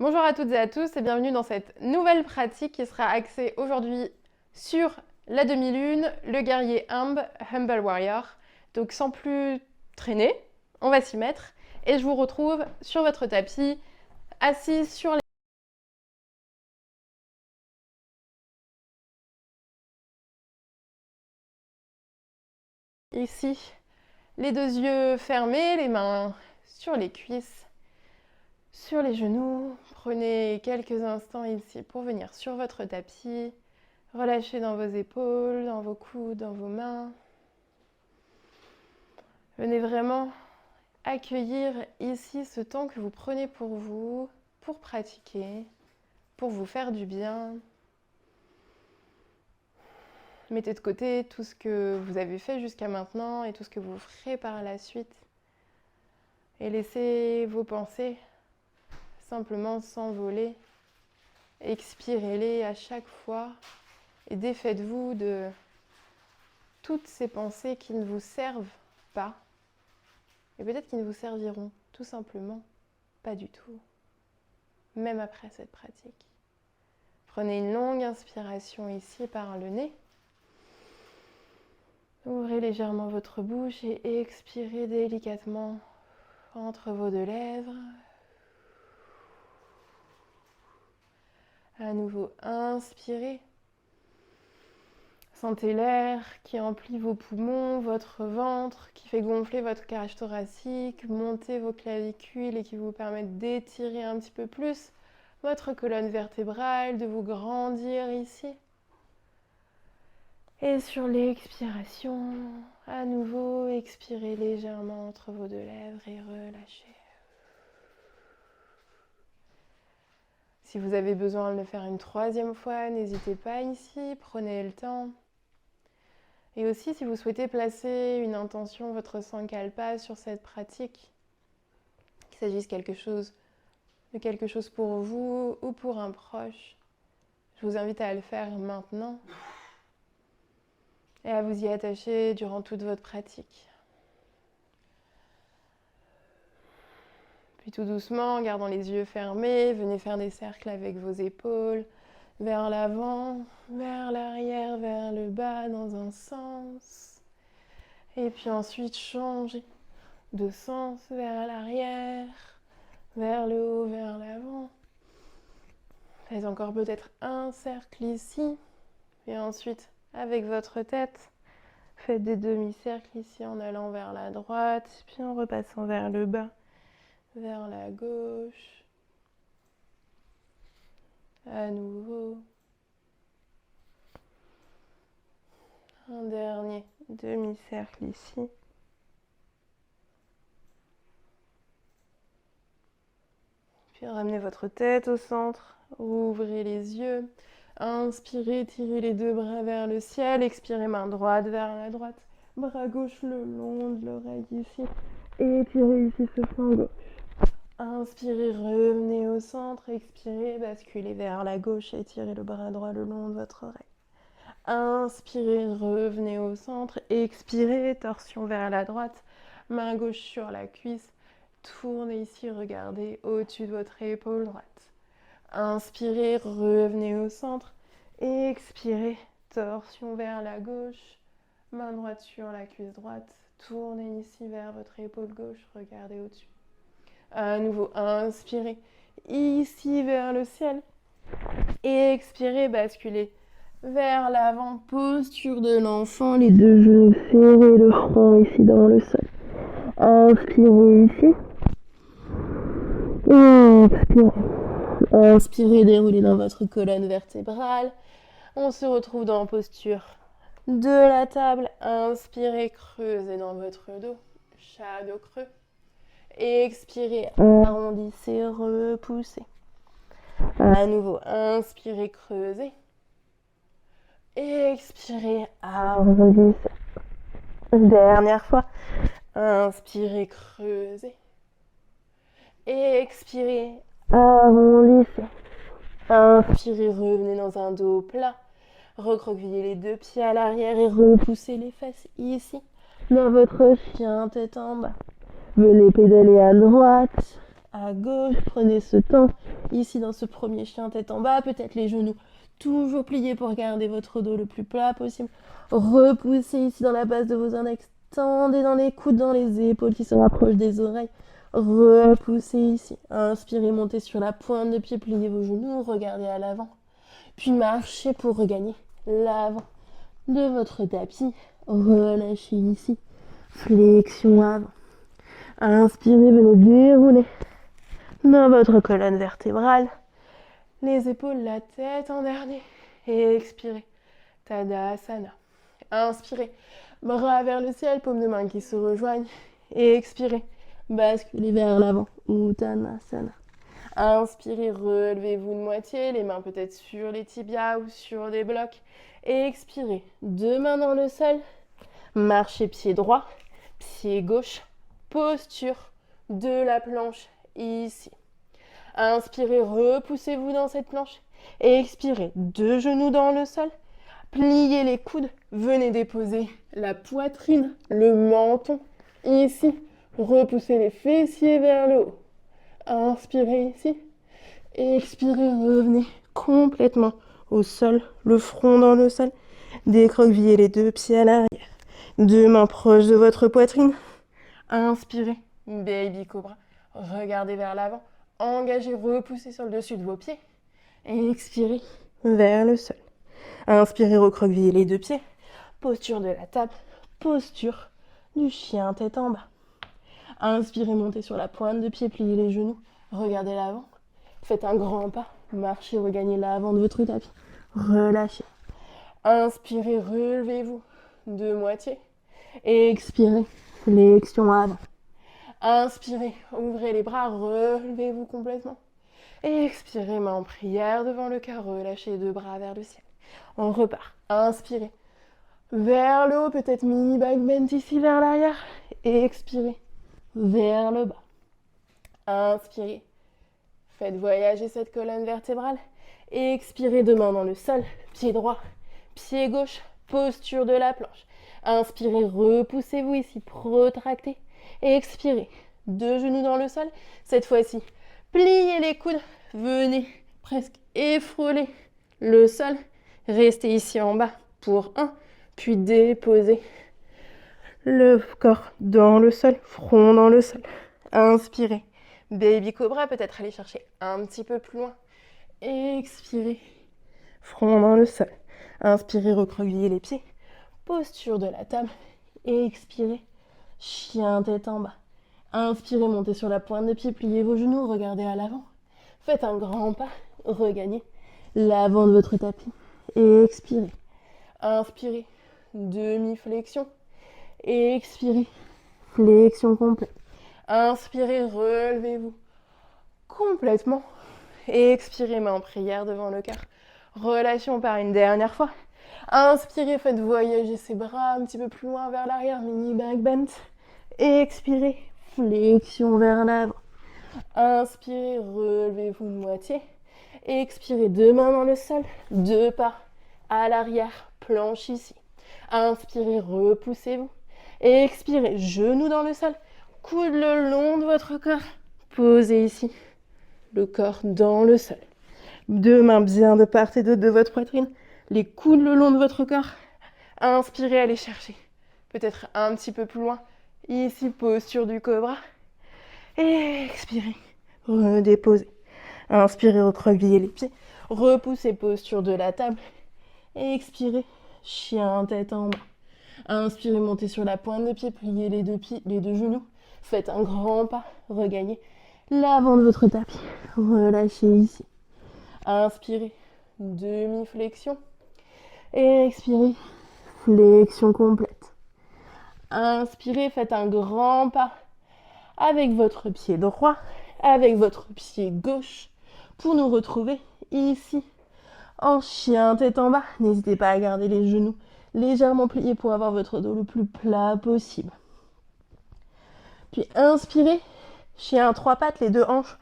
Bonjour à toutes et à tous et bienvenue dans cette nouvelle pratique qui sera axée aujourd'hui sur la demi-lune, le guerrier Humble Warrior. Donc sans plus traîner, on va s'y mettre et je vous retrouve sur votre tapis, assis sur ici les deux yeux fermés, les mains sur les cuisses, sur les genoux. Prenez quelques instants ici pour venir sur votre tapis. Relâchez dans vos épaules, dans vos coudes, dans vos mains. Venez vraiment accueillir ici ce temps que vous prenez pour vous, pour pratiquer, pour vous faire du bien. Mettez de côté tout ce que vous avez fait jusqu'à maintenant et tout ce que vous ferez par la suite. Et laissez vos pensées simplement s'envoler. Expirez-les à chaque fois et défaites-vous de toutes ces pensées qui ne vous servent pas et peut-être qui ne vous serviront tout simplement pas du tout, même après cette pratique. Prenez une longue inspiration ici par le nez. Ouvrez légèrement votre bouche et expirez délicatement entre vos deux lèvres. À nouveau, inspirez. Sentez l'air qui emplit vos poumons, votre ventre, qui fait gonfler votre cage thoracique, monter vos clavicules et qui vous permettent d'étirer un petit peu plus votre colonne vertébrale, de vous grandir ici. Et sur l'expiration, à nouveau, expirez légèrement entre vos deux lèvres et relâchez. Si vous avez besoin de le faire une troisième fois, n'hésitez pas ici, prenez le temps. Et aussi, si vous souhaitez placer une intention, votre sankalpa sur cette pratique, qu'il s'agisse de quelque chose pour vous ou pour un proche, je vous invite à le faire maintenant et à vous y attacher durant toute votre pratique. Puis tout doucement, en gardant les yeux fermés, venez faire des cercles avec vos épaules, vers l'avant, vers l'arrière, vers le bas dans un sens. Et puis ensuite, changez de sens vers l'arrière, vers le haut, vers l'avant. Faites encore peut-être un cercle ici. Et ensuite, avec votre tête, faites des demi-cercles ici en allant vers la droite, puis en repassant vers le bas, vers la gauche. À nouveau. Un dernier demi-cercle ici. Puis ramenez votre tête au centre, ouvrez les yeux. Inspirez, tirez les deux bras vers le ciel. Expirez, main droite vers la droite. Bras gauche le long de l'oreille ici. Et tirez ici ce flanc gauche. Inspirez, revenez au centre. Expirez, basculez vers la gauche et tirez le bras droit le long de votre oreille. Inspirez, revenez au centre. Expirez, torsion vers la droite. Main gauche sur la cuisse. Tournez ici, regardez au-dessus de votre épaule droite. Inspirez, revenez au centre. Expirez, torsion vers la gauche. Main droite sur la cuisse droite. Tournez ici vers votre épaule gauche, regardez au-dessus. À nouveau, inspirez ici vers le ciel. Expirez, basculez vers l'avant, posture de l'enfant, les deux genoux serrés, le front ici dans le sol. Inspirez ici. Inspirez. Inspirez, déroulez dans votre colonne vertébrale. On se retrouve dans la posture de la table. Inspirez, creusez dans votre dos. Shadow creux. Expirez, arrondissez, repoussez. À nouveau, inspirez, creusez. Expirez, arrondissez. Dernière fois. Inspirez, creusez. Expirez, arrondissez. Inspirez, revenez dans un dos plat. Recroquevillez les deux pieds à l'arrière et repoussez les fesses ici. Dans votre chien tête en bas. Venez pédaler à droite, à gauche. Prenez ce temps. Ici, dans ce premier chien tête en bas, peut-être les genoux toujours pliés pour garder votre dos le plus plat possible. Repoussez ici dans la base de vos index. Tendez dans les coudes, dans les épaules qui se rapprochent des oreilles. Repoussez ici. Inspirez, montez sur la pointe de pied, pliez vos genoux, regardez à l'avant. Puis marchez pour regagner l'avant de votre tapis. Relâchez ici. Flexion avant. Inspirez, venez dérouler dans votre colonne vertébrale. Les épaules, la tête en dernier. Et expirez. Tadasana. Inspirez. Bras vers le ciel, paumes de main qui se rejoignent. Et expirez. Basculez vers l'avant. Uttanasana. Inspirez, relevez-vous de moitié, les mains peut-être sur les tibias ou sur des blocs. Et expirez, deux mains dans le sol. Marchez pied droit, pied gauche, posture de la planche ici. Inspirez, repoussez-vous dans cette planche. Et expirez, deux genoux dans le sol. Pliez les coudes, venez déposer la poitrine, le menton ici. Repoussez les fessiers vers le haut. Inspirez ici. Expirez, revenez complètement au sol, le front dans le sol. Décroquevillez les deux pieds à l'arrière. Deux mains proches de votre poitrine. Inspirez, baby cobra. Regardez vers l'avant. Engagez, repoussez sur le dessus de vos pieds. Expirez vers le sol. Inspirez, recroquevillez les deux pieds. Posture de la table. Posture du chien tête en bas. Inspirez, montez sur la pointe de pied, pliez les genoux, regardez l'avant. Faites un grand pas, marchez, regagnez l'avant de votre tapis. Relâchez. Inspirez, relevez-vous de moitié. Expirez, flexion avant. Inspirez, ouvrez les bras, relevez-vous complètement. Expirez, main en prière devant le cœur, relâchez les deux bras vers le ciel. On repart. Inspirez, vers le haut, peut-être mini back bend ici vers l'arrière. Expirez. Vers le bas. Inspirez. Faites voyager cette colonne vertébrale. Expirez, deux mains dans le sol. Pied droit, pied gauche, posture de la planche. Inspirez, repoussez-vous ici, protractez. Expirez, deux genoux dans le sol. Cette fois-ci, pliez les coudes. Venez presque effrôler le sol. Restez ici en bas pour un, puis déposez le corps dans le sol, front dans le sol. Inspirez. Baby cobra, peut-être aller chercher un petit peu plus loin. Expirez. Front dans le sol. Inspirez, recroquevillez les pieds. Posture de la table. Expirez. Chien tête en bas. Inspirez, montez sur la pointe de pied, pliez vos genoux, regardez à l'avant. Faites un grand pas, regagnez l'avant de votre tapis. Expirez. Inspirez. Demi-flexion. Expirez, flexion complète. Inspirez, relevez-vous complètement. Expirez, main en prière devant le cœur. Relâchez, par une dernière fois. Inspirez, faites voyager ses bras un petit peu plus loin vers l'arrière, mini back bend. Expirez, flexion vers l'avant. Inspirez, relevez-vous de moitié. Expirez, deux mains dans le sol, deux pas à l'arrière, planche ici. Inspirez, repoussez-vous. Expirez, genoux dans le sol, coude le long de votre corps. Posez ici le corps dans le sol. Deux mains bien de part et d'autre de votre poitrine, les coudes le long de votre corps. Inspirez, allez chercher. Peut-être un petit peu plus loin. Ici, posture du cobra. Expirez, redéposez. Inspirez, recroquevillez les pieds. Repoussez, posture de la table. Expirez, chien tête en bas. Inspirez, montez sur la pointe de pied, pliez les deux genoux. Faites un grand pas, regagnez l'avant de votre tapis. Relâchez ici. Inspirez, demi-flexion. Expirez, flexion complète. Inspirez, faites un grand pas avec votre pied droit, avec votre pied gauche pour nous retrouver ici en chien tête en bas. N'hésitez pas à garder les genoux légèrement pliés pour avoir votre dos le plus plat possible. Puis inspirez, chien à trois pattes, les deux hanches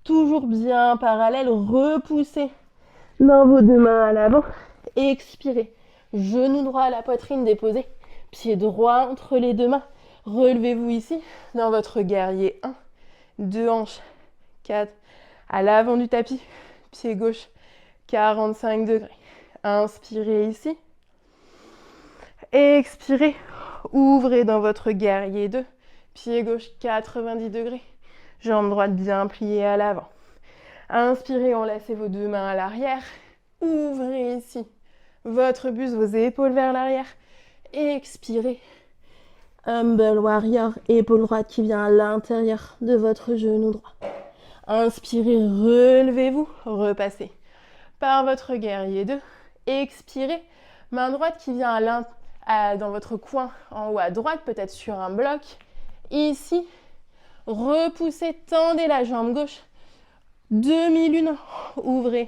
toujours bien parallèles, repoussez dans vos deux mains à l'avant. Expirez, genou droit à la poitrine déposé, pied droit entre les deux mains. Relevez-vous ici dans votre guerrier 1, deux hanches 4. À l'avant du tapis, pied gauche, 45 degrés. Inspirez ici. Expirez. Ouvrez dans votre guerrier 2. Pied gauche, 90 degrés. Jambe droite bien pliée à l'avant. Inspirez, enlacez vos deux mains à l'arrière. Ouvrez ici votre buste, vos épaules vers l'arrière. Expirez. Humble Warrior, épaule droite qui vient à l'intérieur de votre genou droit. Inspirez, relevez-vous, repassez par votre guerrier 2. Expirez, main droite qui vient dans votre coin en haut à droite, peut-être sur un bloc. Ici, repoussez, tendez la jambe gauche. Demi-lune, ouvrez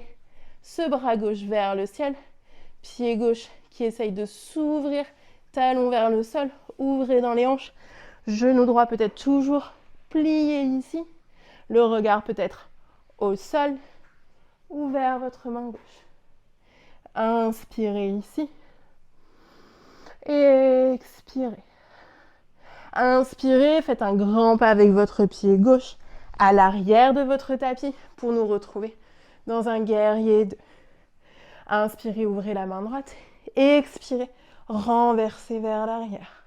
ce bras gauche vers le ciel. Pied gauche qui essaye de s'ouvrir, talon vers le sol. Ouvrez dans les hanches. Genou droit peut-être toujours plié ici. Le regard peut-être au sol ou vers votre main gauche. Inspirez ici. Expirez. Inspirez, faites un grand pas avec votre pied gauche à l'arrière de votre tapis pour nous retrouver dans un guerrier 2. Inspirez, ouvrez la main droite. Expirez, renversez vers l'arrière.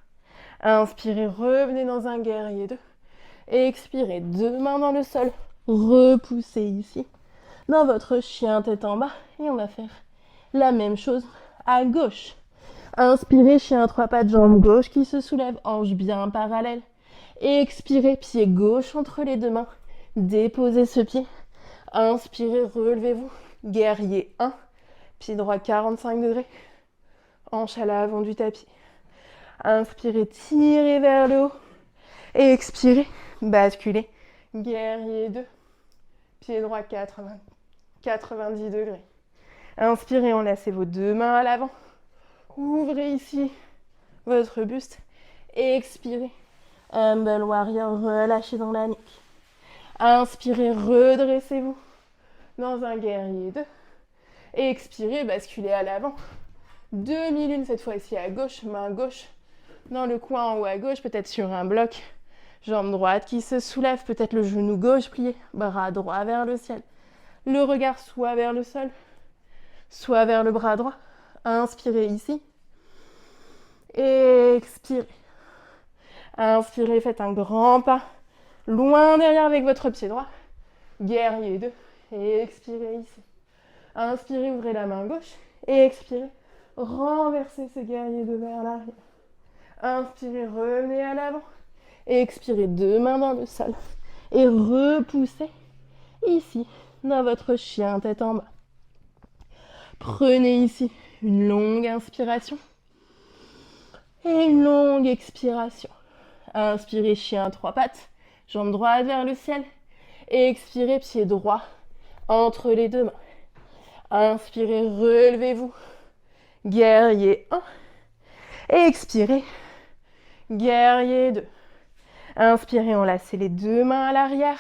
Inspirez, revenez dans un guerrier 2. Expirez, deux mains dans le sol. Repoussez ici dans votre chien tête en bas. Et on va faire la même chose à gauche. Inspirez, chien trois pattes, jambe gauche qui se soulève, hanche bien parallèle. Expirez, pied gauche entre les deux mains. Déposez ce pied. Inspirez, relevez-vous. Guerrier 1. Pied droit 45 degrés. Hanche à l'avant du tapis. Inspirez, tirez vers le haut. Et expirez, basculez. Guerrier 2. Pied droit 90 degrés. Inspirez, enlacez vos deux mains à l'avant. Ouvrez ici votre buste. Expirez. Humble Warrior, relâchez dans la nuque. Inspirez, redressez-vous dans un guerrier 2. Expirez, basculez à l'avant. Demi-lune cette fois-ci à gauche, main gauche dans le coin en haut à gauche, peut-être sur un bloc. Jambe droite qui se soulève, peut-être le genou gauche plié, bras droit vers le ciel. Le regard soit vers le sol, soit vers le bras droit. Inspirez ici. Expirez. Inspirez, faites un grand pas loin derrière avec votre pied droit. Guerrier 2. Et expirez ici. Inspirez, ouvrez la main gauche. Et expirez, renversez ce guerrier 2 vers l'arrière. Inspirez, revenez à l'avant. Expirez, deux mains dans le sol. Et repoussez ici dans votre chien tête en bas. Prenez ici une longue inspiration et une longue expiration. Inspirez, chien trois pattes, jambe droite vers le ciel. Expirez, pied droit entre les deux mains. Inspirez, relevez-vous. Guerrier 1. Expirez. Guerrier 2. Inspirez, enlacez les deux mains à l'arrière.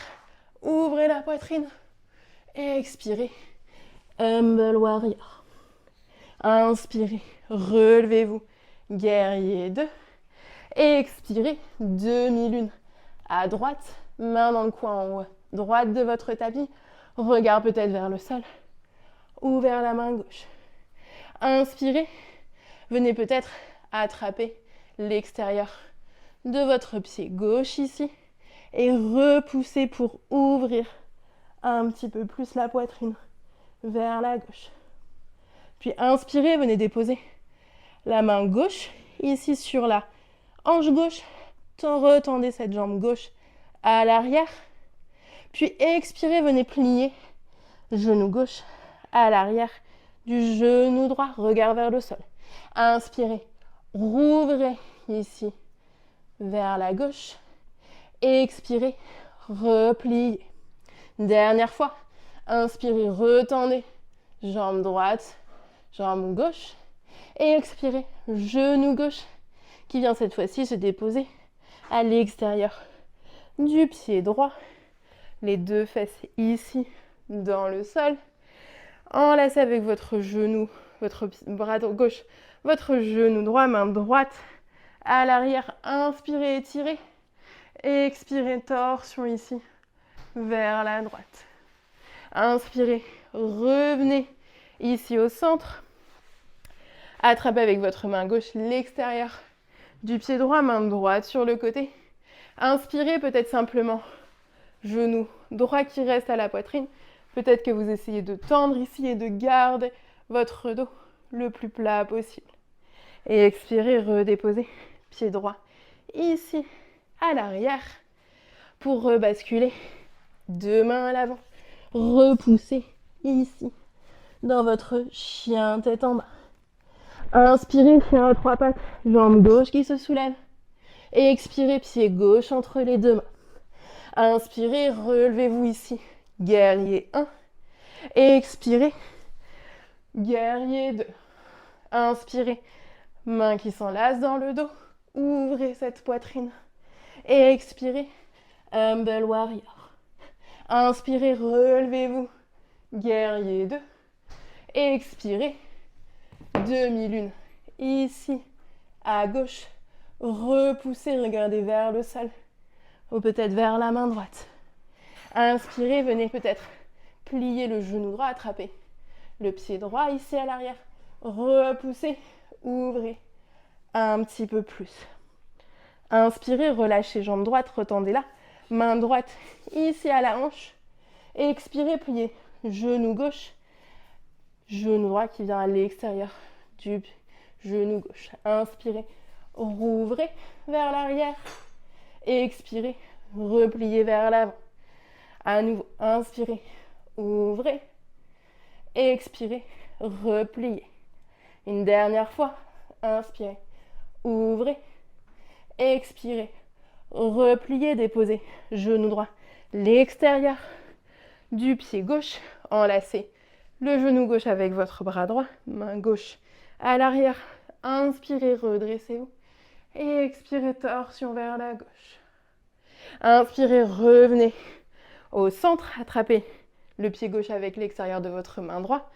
Ouvrez la poitrine. Expirez. Humble Warrior. Inspirez, relevez-vous. Guerrier 2. Expirez, demi-lune à droite. Main dans le coin en haut, droite de votre tapis. Regard peut-être vers le sol ou vers la main gauche. Inspirez. Venez peut-être attraper l'extérieur de votre pied gauche ici et repoussez pour ouvrir un petit peu plus la poitrine vers la gauche. Puis inspirez, venez déposer la main gauche ici sur la hanche gauche. Retendez cette jambe gauche à l'arrière. Puis expirez, venez plier genou gauche à l'arrière du genou droit, regard vers le sol. Inspirez, rouvrez ici vers la gauche. Expirez, repliez. Dernière fois, inspirez, retendez jambe droite, jambe gauche. Et expirez, genou gauche qui vient cette fois-ci se déposer à l'extérieur du pied droit. Les deux fesses ici dans le sol. Enlacez avec votre genou, votre bras gauche, votre genou droit, main droite à l'arrière. Inspirez, étirez. Expirez, torsion ici vers la droite. Inspirez, revenez ici au centre. Attrapez avec votre main gauche l'extérieur du pied droit, main droite sur le côté. Inspirez peut-être simplement genou droit qui reste à la poitrine. Peut-être que vous essayez de tendre ici et de garder votre dos le plus plat possible. Et expirez, redéposez pied droit ici à l'arrière pour rebasculer. Deux mains à l'avant. Repoussez ici dans votre chien tête en bas. Inspirez, chien à trois pattes, jambe gauche qui se soulève. Et expirez, pied gauche entre les deux mains. Inspirez, relevez-vous ici. Guerrier 1. Et expirez, guerrier 2. Inspirez, main qui s'enlace dans le dos. Ouvrez cette poitrine. Et expirez, humble warrior. Inspirez, relevez-vous. Guerrier 2. Et expirez, demi-lune. Ici, à gauche. Repoussez, regardez vers le sol. Ou peut-être vers la main droite. Inspirez, venez peut-être plier le genou droit, attrapez le pied droit ici à l'arrière. Repoussez, ouvrez un petit peu plus. Inspirez, relâchez jambe droite, retendez-la. Main droite ici à la hanche. Et expirez, pliez genou gauche. Genou droit qui vient à l'extérieur du genou gauche. Inspirez, rouvrez vers l'arrière. Et expirez, repliez vers l'avant. À nouveau, inspirez, ouvrez. Et expirez, repliez. Une dernière fois, inspirez, ouvrez. Et expirez, repliez, déposez genou droit, l'extérieur du pied gauche. Enlacez le genou gauche avec votre bras droit, main gauche à l'arrière. Inspirez, redressez-vous. Et expirez, torsion vers la gauche. Inspirez, revenez au centre. Attrapez le pied gauche avec l'extérieur de votre main droite.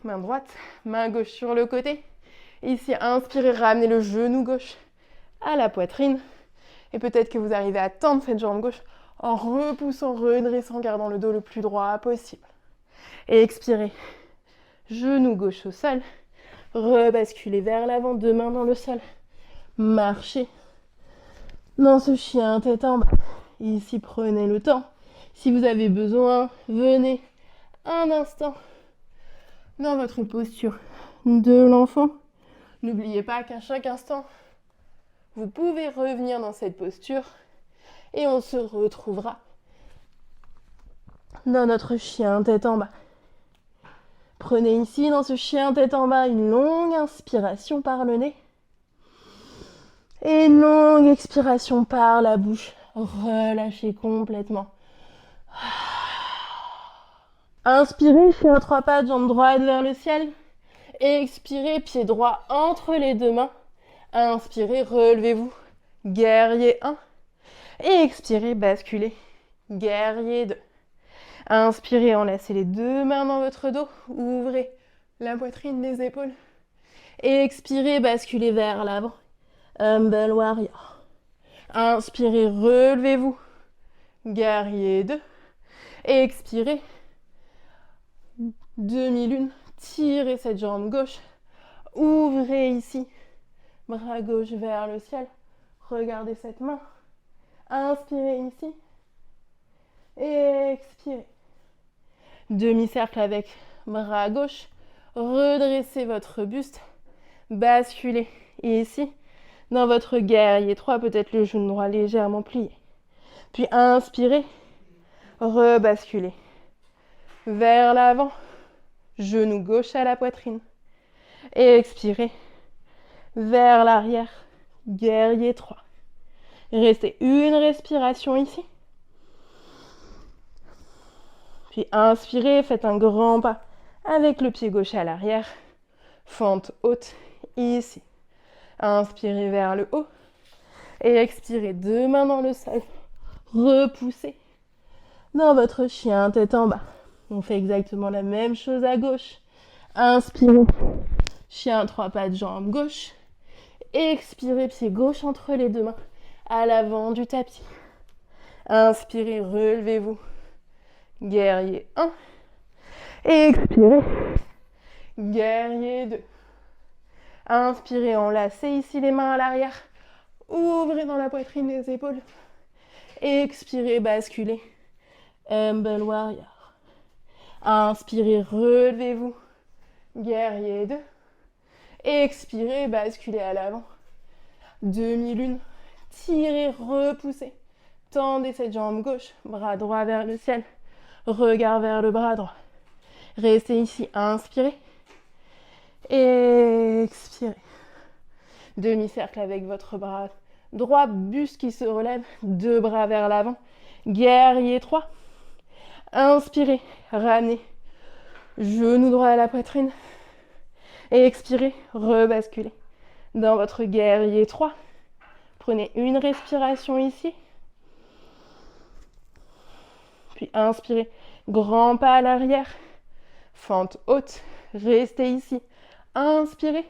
Main droite, main gauche sur le côté. Ici, inspirez, ramenez le genou gauche à la poitrine. Et peut-être que vous arrivez à tendre cette jambe gauche en repoussant, redressant, gardant le dos le plus droit possible. Et expirez, genou gauche au sol. Rebasculez vers l'avant, deux mains dans le sol. Marchez dans ce chien tête en bas. Ici, prenez le temps. Si vous avez besoin, venez un instant dans votre posture de l'enfant. N'oubliez pas qu'à chaque instant, vous pouvez revenir dans cette posture et on se retrouvera dans notre chien tête en bas. Prenez ici, dans ce chien tête en bas, une longue inspiration par le nez. Et une longue expiration par la bouche. Relâchez complètement. Inspirez, chien trois pattes, jambe droite vers le ciel. Et expirez, pied droit entre les deux mains. Inspirez, relevez-vous. Guerrier 1. Et expirez, basculez. Guerrier 2. Inspirez, enlacez les deux mains dans votre dos. Ouvrez la poitrine, les épaules. Et expirez, basculez vers l'avant. Humble warrior. Inspirez, relevez-vous. Guerrier 2. Et expirez. Demi-lune. Tirez cette jambe gauche. Ouvrez ici. Bras gauche vers le ciel. Regardez cette main. Inspirez ici. Et expirez. Demi-cercle avec bras gauche. Redressez votre buste. Basculez ici. Dans votre guerrier 3, peut-être le genou droit légèrement plié. Puis inspirez. Rebasculez. Vers l'avant. Genou gauche à la poitrine. Et expirez. Vers l'arrière. Guerrier 3. Restez une respiration ici. Puis inspirez, faites un grand pas avec le pied gauche à l'arrière. Fente haute ici. Inspirez vers le haut. Et expirez, deux mains dans le sol. Repoussez dans votre chien tête en bas. On fait exactement la même chose à gauche. Inspirez, chien trois pattes, jambe gauche. Expirez, pied gauche entre les deux mains à l'avant du tapis. Inspirez, relevez-vous. Guerrier 1. Expirez. Guerrier 2. Inspirez, enlacez ici les mains à l'arrière. Ouvrez dans la poitrine les épaules. Expirez, basculez. Humble Warrior. Inspirez, relevez-vous. Guerrier 2. Expirez, basculez à l'avant. Demi-lune. Tirez, repoussez. Tendez cette jambe gauche. Bras droit vers le ciel. Regard vers le bras droit. Restez ici. Inspirez. Expirez. Demi-cercle avec votre bras droit. Buste qui se relève. Deux bras vers l'avant. Guerrier 3. Inspirez. Ramenez. Genou droit à la poitrine. Et expirez. Rebasculez. Dans votre guerrier 3. Prenez une respiration ici. Puis inspirez. Grand pas à l'arrière. Fente haute. Restez ici. Inspirez.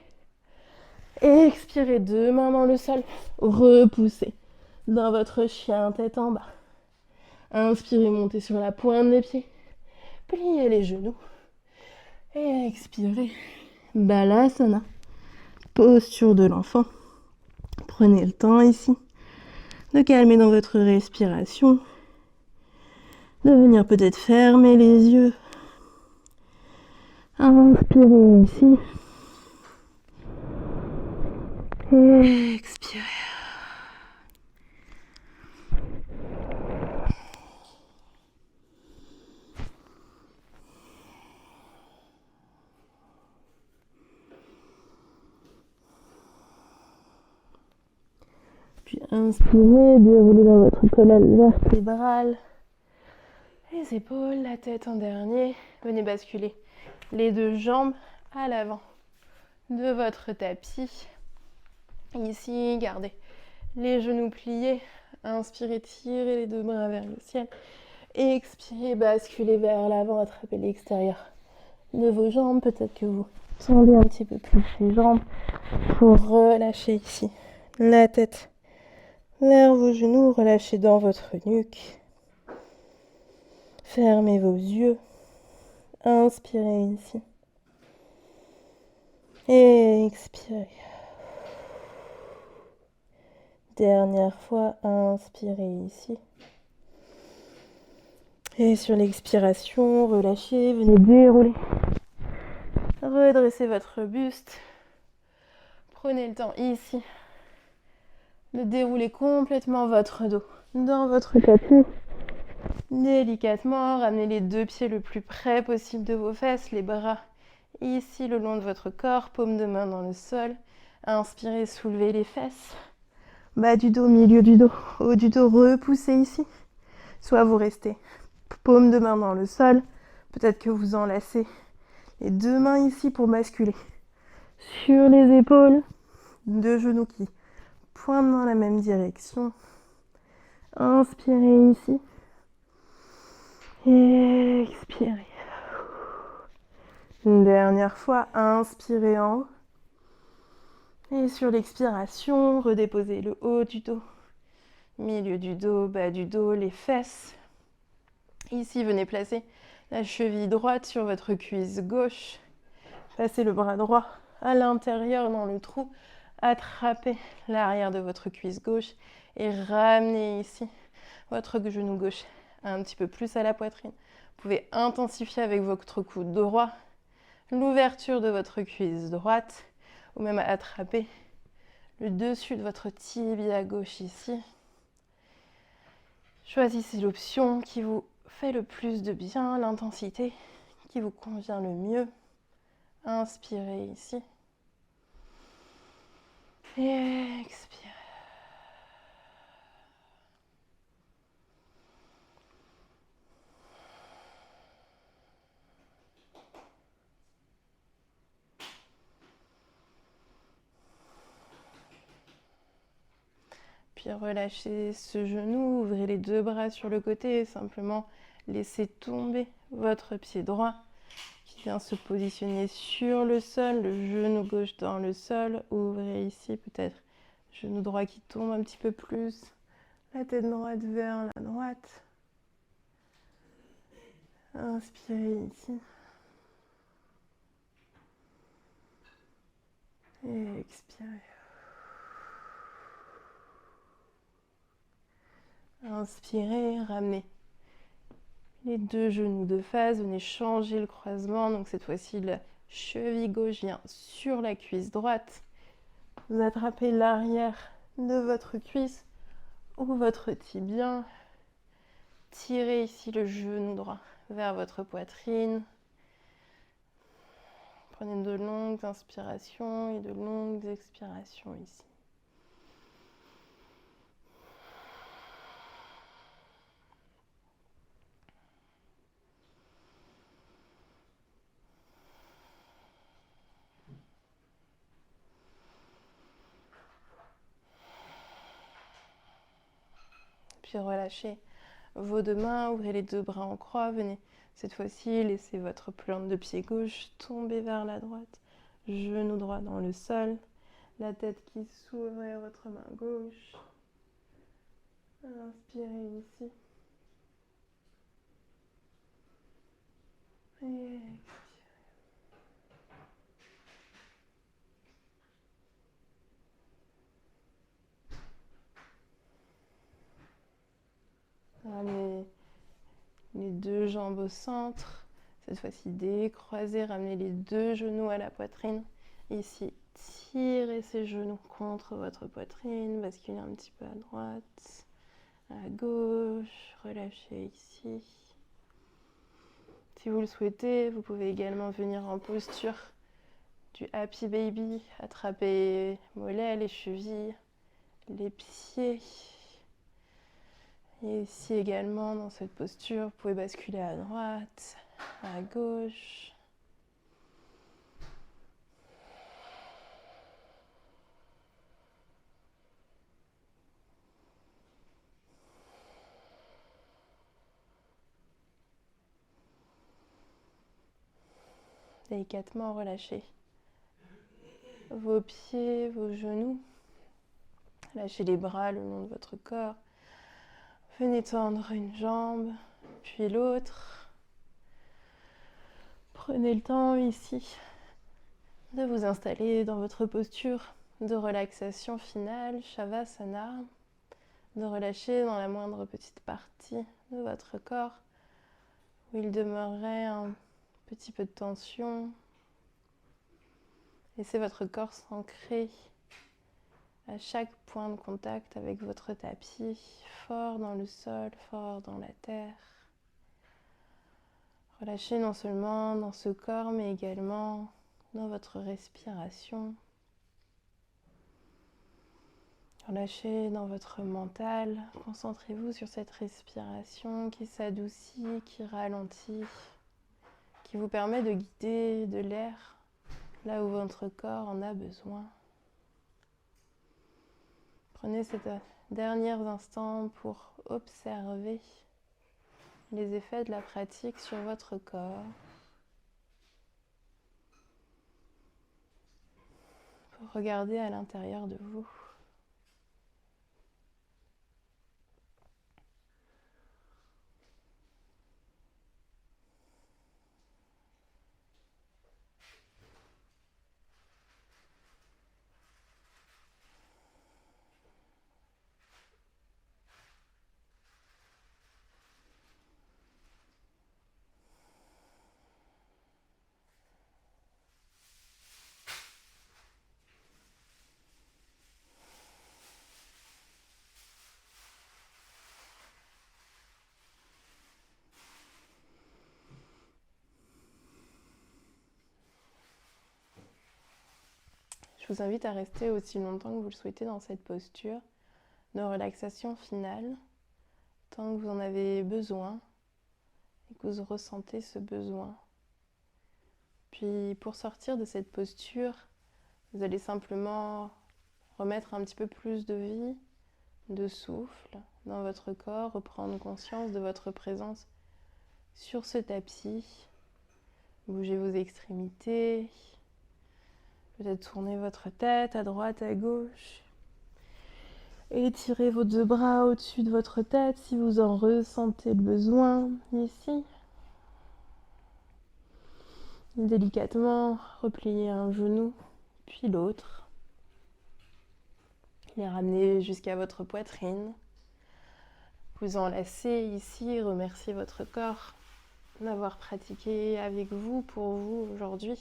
Expirez. Deux mains dans le sol. Repoussez. Dans votre chien tête en bas. Inspirez. Montez sur la pointe des pieds. Pliez les genoux. Et expirez. Balasana. Posture de l'enfant. Prenez le temps ici de calmer dans votre respiration, de venir peut-être fermer les yeux. Inspirez ici. Et expirez. Puis inspirez, déroulez dans votre colonne vertébrale. Les épaules, la tête en dernier. Venez basculer les deux jambes à l'avant de votre tapis. Ici, gardez les genoux pliés. Inspirez, tirez les deux bras vers le ciel. Expirez, basculez vers l'avant, attrapez l'extérieur de vos jambes. Peut-être que vous tendez un petit peu plus les jambes pour relâcher ici la tête vers vos genoux. Relâchez dans votre nuque. Fermez vos yeux. Inspirez ici. Et expirez. Dernière fois, inspirez ici. Et sur l'expiration, relâchez, venez dérouler. Redressez votre buste. Prenez le temps ici de dérouler complètement votre dos dans votre tapis. Délicatement, ramenez les deux pieds le plus près possible de vos fesses, les bras ici le long de votre corps, paume de main dans le sol. Inspirez, soulevez les fesses. Bas du dos, milieu du dos, haut du dos, repoussez ici. Soit vous restez paume de main dans le sol. Peut-être que vous enlacez les deux mains ici pour basculer sur les épaules. Deux genoux qui pointent dans la même direction. Inspirez ici. Et expirez. Une dernière fois, inspirez en haut. Et sur l'expiration, redéposez le haut du dos, milieu du dos, bas du dos, les fesses. Ici, venez placer la cheville droite sur votre cuisse gauche. Passez le bras droit à l'intérieur dans le trou. Attrapez l'arrière de votre cuisse gauche et ramenez ici votre genou gauche un petit peu plus à la poitrine. Vous pouvez intensifier avec votre coude droit l'ouverture de votre cuisse droite ou même attraper le dessus de votre tibia gauche ici. Choisissez l'option qui vous fait le plus de bien, l'intensité qui vous convient le mieux. Inspirez ici. Et expirez. Puis relâchez ce genou, ouvrez les deux bras sur le côté et simplement laissez tomber votre pied droit qui vient se positionner sur le sol, le genou gauche dans le sol. Ouvrez ici peut-être genou droit qui tombe un petit peu plus, La tête droite vers la droite. Inspirez ici. Et expirez. Inspirez, ramenez les deux genoux de face. Venez changer le croisement. Donc cette fois-ci, la cheville gauche vient sur la cuisse droite. Vous attrapez l'arrière de votre cuisse ou votre tibia. Tirez ici le genou droit vers votre poitrine. Prenez de longues inspirations et de longues expirations ici. Puis relâchez vos deux mains, ouvrez les deux bras en croix, venez cette fois-ci laissez votre plante de pied gauche tomber vers la droite, genou droit dans le sol, la tête qui s'ouvre vers votre main gauche. Inspirez ici. Et expirez. Ramenez les deux jambes au centre. Cette fois-ci, décroisez, ramenez les deux genoux à la poitrine. Ici, tirez ces genoux contre votre poitrine, basculez un petit peu à droite, à gauche, relâchez ici. Si vous le souhaitez, vous pouvez également venir en posture du Happy Baby, attraper les mollets, les chevilles, les pieds. Et ici également, dans cette posture, vous pouvez basculer à droite, à gauche. Délicatement relâchez vos pieds, vos genoux. Lâchez les bras le long de votre corps. Venez tendre une jambe, puis l'autre. Prenez le temps ici de vous installer dans votre posture de relaxation finale, Shavasana, de relâcher dans la moindre petite partie de votre corps où il demeurerait un petit peu de tension. Laissez votre corps s'ancrer à chaque point de contact avec votre tapis, fort dans le sol, fort dans la terre. Relâchez non seulement dans ce corps, mais également dans votre respiration. Relâchez dans votre mental. Concentrez-vous sur cette respiration qui s'adoucit, qui ralentit, qui vous permet de guider de l'air là où votre corps en a besoin. Prenez ces derniers instants pour observer les effets de la pratique sur votre corps. Pour regarder à l'intérieur de vous. Je vous invite à rester aussi longtemps que vous le souhaitez dans cette posture de relaxation finale, tant que vous en avez besoin et que vous ressentez ce besoin. Puis pour sortir de cette posture, vous allez simplement remettre un petit peu plus de vie, de souffle dans votre corps, reprendre conscience de votre présence sur ce tapis. Bougez vos extrémités. Peut-être tournez votre tête à droite, à gauche. Étirez vos deux bras au-dessus de votre tête si vous en ressentez le besoin, ici. Délicatement, repliez un genou, puis l'autre. Les ramener jusqu'à votre poitrine. Vous enlacez ici, remerciez votre corps d'avoir pratiqué avec vous, pour vous, aujourd'hui.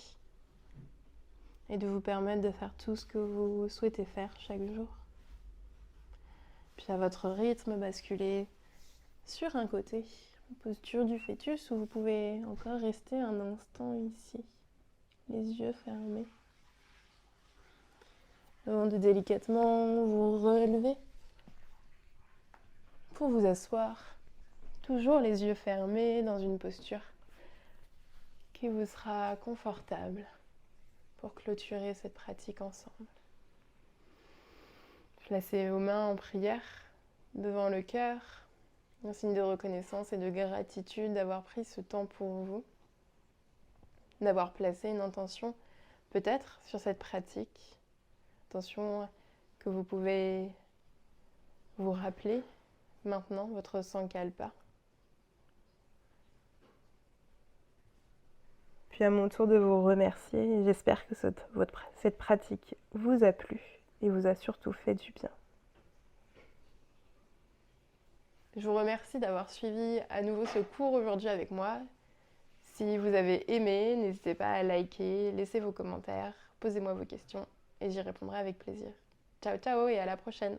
Et de vous permettre de faire tout ce que vous souhaitez faire chaque jour. Puis à votre rythme, basculez sur un côté, posture du fœtus, où vous pouvez encore rester un instant ici, les yeux fermés. Avant de délicatement vous relever pour vous asseoir, toujours les yeux fermés dans une posture qui vous sera confortable pour clôturer cette pratique ensemble. Placez vos mains en prière devant le cœur, un signe de reconnaissance et de gratitude d'avoir pris ce temps pour vous, d'avoir placé une intention peut-être sur cette pratique, intention que vous pouvez vous rappeler maintenant, votre sankalpa. Puis à mon tour de vous remercier, j'espère que cette pratique vous a plu et vous a surtout fait du bien. Je vous remercie d'avoir suivi à nouveau ce cours aujourd'hui avec moi. Si vous avez aimé, n'hésitez pas à liker, laissez vos commentaires, posez-moi vos questions et j'y répondrai avec plaisir. Ciao ciao et à la prochaine!